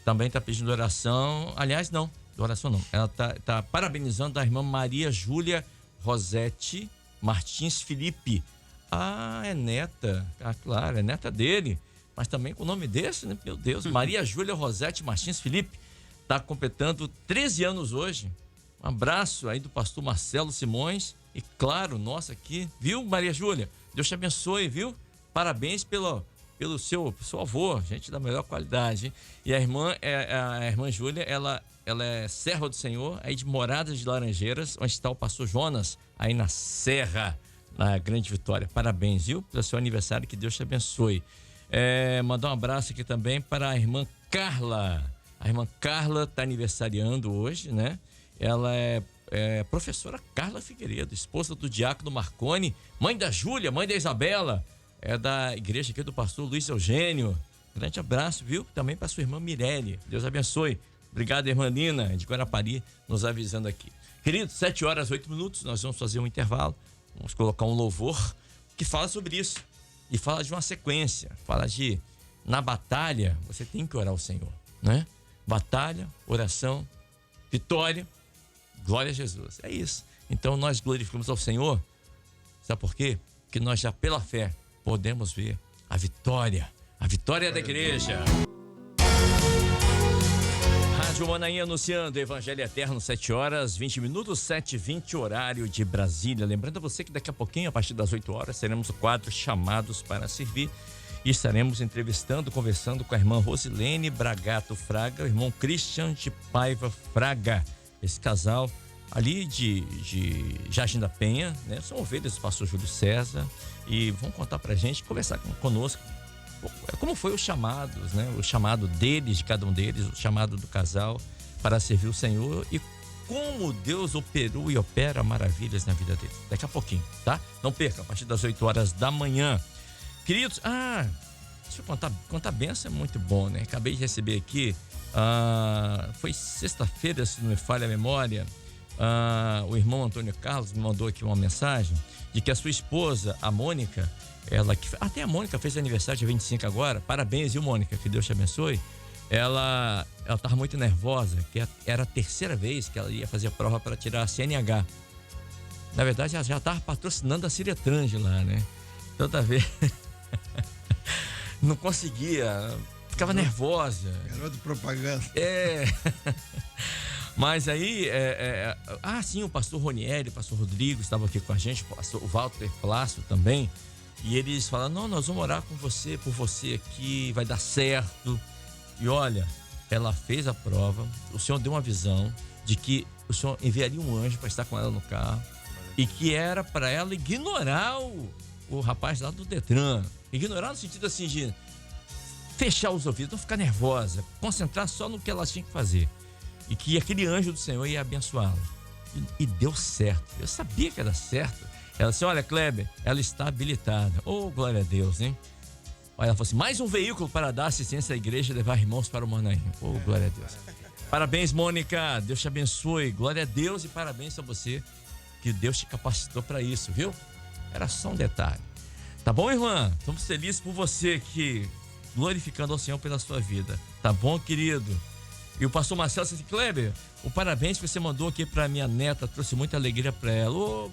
também está pedindo oração. Aliás, não. Oração não. Ela tá parabenizando a irmã Maria Júlia Rosete Martins Felipe. É neta. Claro, é neta dele. Mas também com o nome desse, né? Meu Deus. Maria Júlia Rosete Martins Felipe. Está completando 13 anos hoje. Um abraço aí do pastor Marcelo Simões. E claro, nossa aqui. Viu, Maria Júlia? Deus te abençoe, viu? Parabéns pelo seu avô. Gente da melhor qualidade, hein? E a irmã Júlia, ela é serva do Senhor, aí de Moradas de Laranjeiras, onde está o pastor Jonas, aí na Serra, na Grande Vitória. Parabéns, viu? Pelo seu aniversário, que Deus te abençoe. Mandar um abraço aqui também para a irmã Carla. A irmã Carla está aniversariando hoje, né? Ela é professora Carla Figueiredo, esposa do diácono Marconi, mãe da Júlia, mãe da Isabela, é da igreja aqui do pastor Luiz Eugênio. Grande abraço, viu? Também para sua irmã Mirelle. Deus abençoe. Obrigado, irmã Nina, de Guarapari, nos avisando aqui. Queridos, 7 horas, 8 minutos, nós vamos fazer um intervalo. Vamos colocar um louvor que fala sobre isso. E fala de uma sequência. Fala de, na batalha, você tem que orar ao Senhor, né? Batalha, oração, vitória, glória a Jesus. É isso. Então nós glorificamos ao Senhor. Sabe por quê? Porque nós já pela fé podemos ver a vitória da igreja. Rádio Manaim anunciando Evangelho Eterno, 7 horas, 20 minutos, 7h20, horário de Brasília. Lembrando a você que daqui a pouquinho, a partir das 8 horas, teremos o quadro Chamados para Servir. E estaremos conversando com a irmã Rosilene Bragato Fraga, o irmão Christian de Paiva Fraga. Esse casal ali de Jardim da Penha, né? São ovelhas do pastor Júlio César e vão contar pra gente, conversar conosco como foi os chamados, né? O chamado deles, de cada um deles, o chamado do casal para servir o Senhor e como Deus operou e opera maravilhas na vida deles. Daqui a pouquinho, tá? Não perca, a partir das 8 horas da manhã. Queridos, deixa eu contar a benção, é muito bom, né? Acabei de receber aqui, foi sexta-feira, se não me falha a memória, o irmão Antônio Carlos me mandou aqui uma mensagem de que a sua esposa, a Mônica, até a Mônica fez aniversário de 25 agora, parabéns, viu, Mônica, que Deus te abençoe. Ela estava muito nervosa, que era a terceira vez que ela ia fazer a prova para tirar a CNH. Na verdade, ela já estava patrocinando a Ciretrange lá, né? Toda vez não conseguia, ficava nervosa. Garoto propaganda. Mas aí, sim, o pastor Ronieri, o pastor Rodrigo estavam aqui com a gente, o Walter Plácio também. E eles falaram, não, nós vamos orar por você aqui, vai dar certo. E olha, ela fez a prova, o Senhor deu uma visão de que o Senhor enviaria um anjo para estar com ela no carro e que era para ela ignorar o rapaz lá do Detran. Ignorar no sentido assim de fechar os ouvidos, não ficar nervosa, concentrar só no que ela tinha que fazer. E que aquele anjo do Senhor ia abençoá-la. E deu certo. Eu sabia que ia dar certo. Ela disse, olha, Kleber, ela está habilitada. Oh, glória a Deus, hein? Olha, ela falou assim, mais um veículo para dar assistência à igreja e levar irmãos para o Manaim. Oh, glória a Deus. Parabéns, Mônica. Deus te abençoe. Glória a Deus e parabéns a você que Deus te capacitou para isso, viu? Era só um detalhe. Tá bom, irmã? Estamos felizes por você aqui, glorificando ao Senhor pela sua vida. Tá bom, querido? E o pastor Marcelo disse, Kleber, o parabéns que você mandou aqui para minha neta trouxe muita alegria para ela. Oh,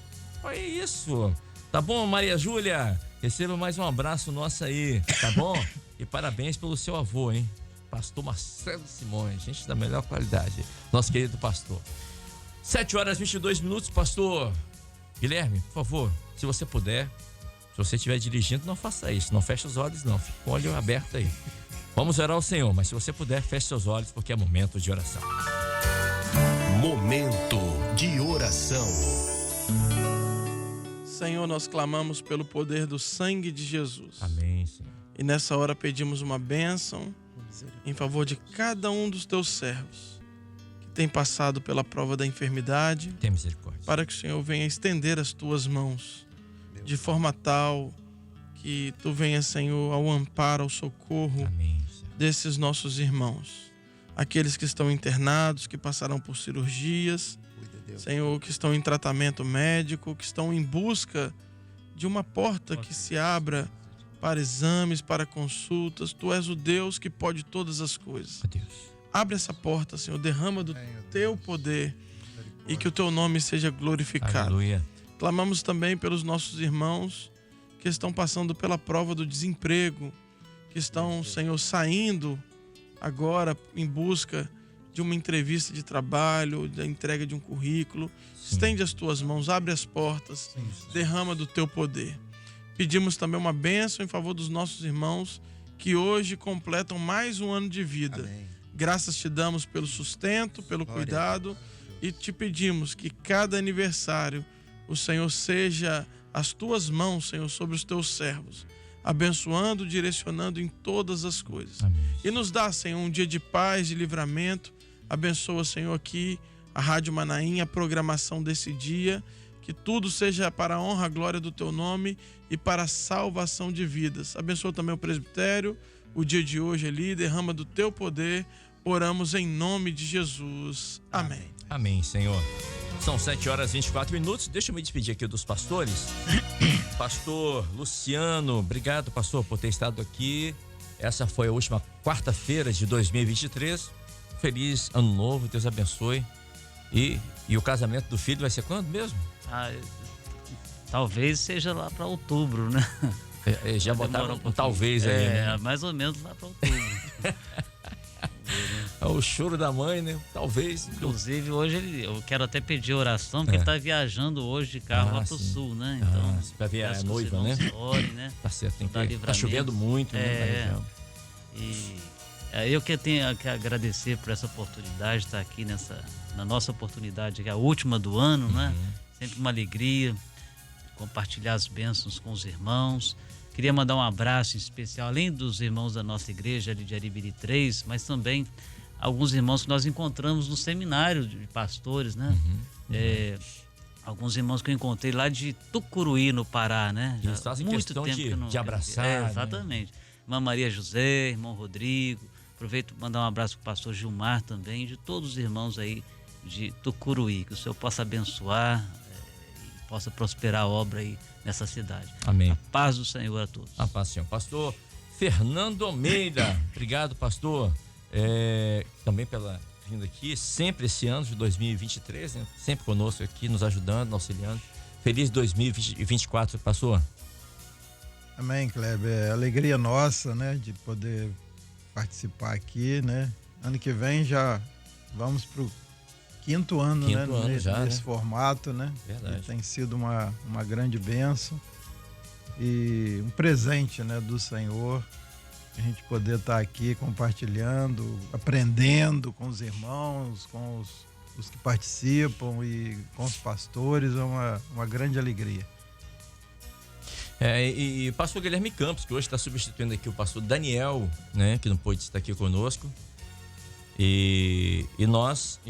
é isso. Tá bom, Maria Júlia? Receba mais um abraço nosso aí, tá bom? E parabéns pelo seu avô, hein? Pastor Marcelo Simões, gente da melhor qualidade. Nosso querido pastor. 7 horas e 22 minutos, pastor Guilherme, por favor, se você puder, se você estiver dirigindo, não faça isso. Não feche os olhos, não. Fique com o olho aberto aí. Vamos orar ao Senhor, mas se você puder, feche seus olhos, porque é momento de oração. Momento de oração. Senhor, nós clamamos pelo poder do sangue de Jesus. Amém, Senhor. E nessa hora pedimos uma bênção em favor de cada um dos teus servos que tem passado pela prova da enfermidade. Tem misericórdia. Para que o Senhor venha estender as tuas mãos de forma tal que tu venha, Senhor, ao amparo, ao socorro Amém, Senhor. Desses nossos irmãos. Aqueles que estão internados, que passarão por cirurgias, Senhor, que estão em tratamento médico, que estão em busca de uma porta que se abra para exames, para consultas. Tu és o Deus que pode todas as coisas. Abre essa porta, Senhor, derrama do teu poder e que o teu nome seja glorificado. Aleluia. Clamamos também pelos nossos irmãos que estão passando pela prova do desemprego, que estão, Senhor, saindo agora em busca de uma entrevista de trabalho, da entrega de um currículo. Estende as tuas mãos, abre as portas, derrama do teu poder. Pedimos também uma bênção em favor dos nossos irmãos que hoje completam mais um ano de vida. Amém. Graças te damos pelo sustento, pelo cuidado e te pedimos que cada aniversário o Senhor seja as tuas mãos, Senhor, sobre os teus servos, abençoando, direcionando em todas as coisas. Amém. E nos dá, Senhor, um dia de paz, de livramento. Abençoa, Senhor, aqui a Rádio Manaim, a programação desse dia, que tudo seja para a honra, a glória do teu nome e para a salvação de vidas. Abençoa também o presbitério, o dia de hoje ali, derrama do teu poder. Oramos em nome de Jesus. Amém. Amém, Senhor. São 7 horas e 24 minutos. Deixa eu me despedir aqui dos pastores. Pastor Luciano, obrigado, pastor, por ter estado aqui. Essa foi a última quarta-feira de 2023. Feliz ano novo, Deus abençoe. E o casamento do filho vai ser quando mesmo? Talvez seja lá para outubro, né? Já botaram um talvez aí, né? Mais ou menos lá para outubro. o choro da mãe, né? Talvez. Inclusive, hoje eu quero até pedir oração, porque ele está viajando hoje de carro lá para o sim. sul, né? Então, Para ver a peço que os noiva, né? irmãos orem, né? Tá certo, tem Dar que. Tá livramento. chovendo muito, né? na região. Eu que tenho que agradecer por essa oportunidade de estar aqui na nossa oportunidade, que é a última do ano, né? Sempre uma alegria compartilhar as bênçãos com os irmãos. Queria mandar um abraço em especial, além dos irmãos da nossa igreja ali de Aribiri 3, mas também alguns irmãos que nós encontramos no seminário de pastores, né? Alguns irmãos que eu encontrei lá de Tucuruí, no Pará, né? Eles fazem questão de abraçar. Né? Exatamente. Irmã Maria José, irmão Rodrigo. Aproveito para mandar um abraço para o pastor Gilmar também, de todos os irmãos aí de Tucuruí. Que o Senhor possa abençoar e possa prosperar a obra aí nessa cidade. Amém. A paz do Senhor a todos. A paz do Senhor. Pastor Fernando Almeida. Obrigado, pastor. Também pela vinda aqui, sempre esse ano de 2023, né? Sempre conosco aqui, nos ajudando, nos auxiliando. Feliz 2024, pastor. Amém, Kleber. É alegria nossa, né, de poder participar aqui, né? Ano que vem já vamos para o quinto ano, nesse formato, né? Verdade. E tem sido uma grande bênção e um presente, né, do Senhor. A gente poder estar aqui compartilhando, aprendendo com os irmãos, com os que participam e com os pastores, é uma grande alegria. E pastor Guilherme Campos, que hoje está substituindo aqui o pastor Daniel, né, que não pôde estar aqui conosco. E nós,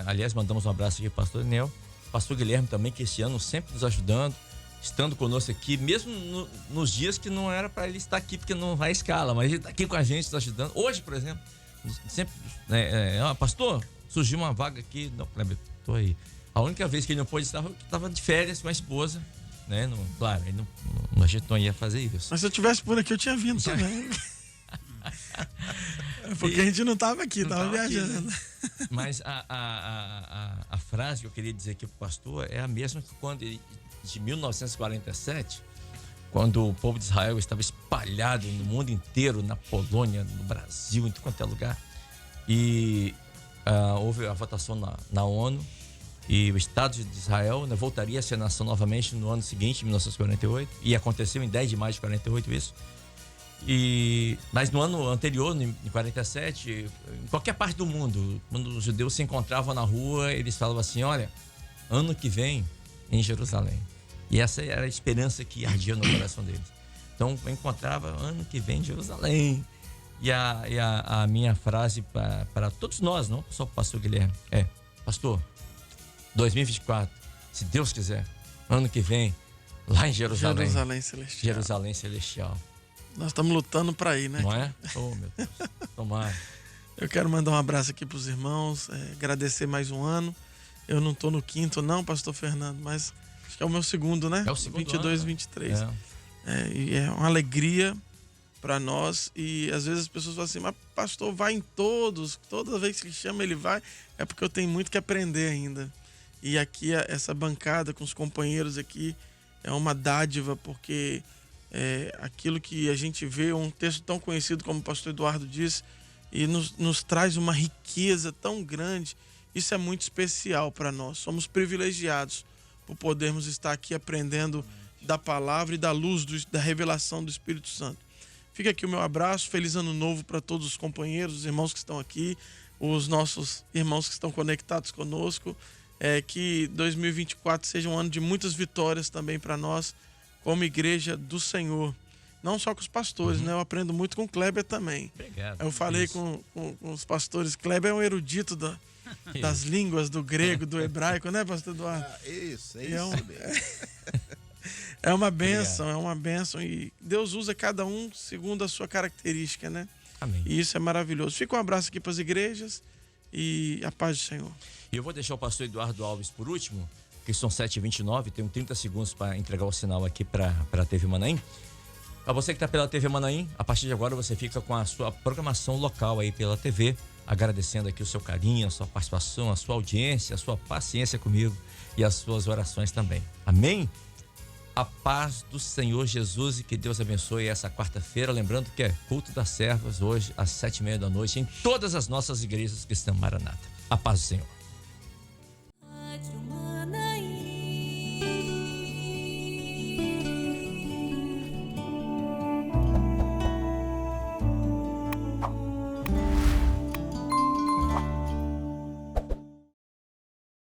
aliás, mandamos um abraço aqui para o pastor Daniel. Pastor Guilherme também, que esse ano sempre nos ajudando, estando conosco aqui, mesmo nos dias que não era para ele estar aqui, porque não vai à escala, mas ele está aqui com a gente, nos ajudando. Hoje, por exemplo, sempre, pastor, surgiu uma vaga aqui. Não, Kleber, tô aí. A única vez que ele não pôde estar, eu estava de férias com a esposa, né? Claro, ele a gente não ia fazer isso. Mas se eu tivesse por aqui, eu tinha vindo também. Porque a gente não estava aqui, estava viajando. Aqui, né? Mas a frase que eu queria dizer aqui pro pastor é a mesma que quando de 1947, quando o povo de Israel estava espalhado no mundo inteiro, na Polônia, no Brasil, em todo quanto é lugar. E houve a votação na ONU e o Estado de Israel, né, voltaria a ser nação novamente no ano seguinte, 1948, e aconteceu em 10 de maio de 48 isso. Mas no ano anterior, em 47, em qualquer parte do mundo, quando os judeus se encontravam na rua, eles falavam assim: olha, ano que vem em Jerusalém. E essa era a esperança que ardia no coração deles. Então, eu encontrava ano que vem em Jerusalém. E a minha frase para todos nós, não só para o pastor Guilherme, pastor, 2024, se Deus quiser, ano que vem, lá em Jerusalém. Jerusalém Celestial. Jerusalém Celestial. Nós estamos lutando para ir, né? Não é? Oh, meu Deus. Tomara. Eu quero mandar um abraço aqui para os irmãos, agradecer mais um ano. Eu não estou no quinto, não, pastor Fernando, mas acho que é o meu segundo, né? É o segundo 22, ano, 23. E é uma alegria para nós. E às vezes as pessoas falam assim: mas pastor, vai em todos, toda vez que ele chama, ele vai. É porque eu tenho muito que aprender ainda. E aqui, essa bancada com os companheiros aqui é uma dádiva, porque aquilo que a gente vê, um texto tão conhecido como o pastor Eduardo disse, e nos traz uma riqueza tão grande. Isso é muito especial para nós. Somos privilegiados por podermos estar aqui aprendendo da palavra e da luz, da revelação do Espírito Santo. Fica aqui o meu abraço, feliz ano novo para todos os companheiros, os irmãos que estão aqui, os nossos irmãos que estão conectados conosco. Que 2024 seja um ano de muitas vitórias também para nós, como igreja do Senhor. Não só com os pastores, né? Eu aprendo muito com o Kleber também. Obrigado. Eu falei com os pastores. Kleber é um erudito das línguas, do grego, do hebraico, né, pastor Eduardo? Isso É uma bênção, é uma bênção. E Deus usa cada um segundo a sua característica, né? Amém. E isso é maravilhoso. Fica um abraço aqui para as igrejas e a paz do Senhor. E eu vou deixar o pastor Eduardo Alves por último, que são 7h29, tenho 30 segundos para entregar o sinal aqui para a TV Manaim. Para você que está pela TV Manaim, a partir de agora você fica com a sua programação local aí pela TV, agradecendo aqui o seu carinho, a sua participação, a sua audiência, a sua paciência comigo e as suas orações também. Amém? A paz do Senhor Jesus e que Deus abençoe essa quarta-feira. Lembrando que é culto das servas hoje às 7h30 da noite em todas as nossas igrejas cristãs Maranata. A paz do Senhor.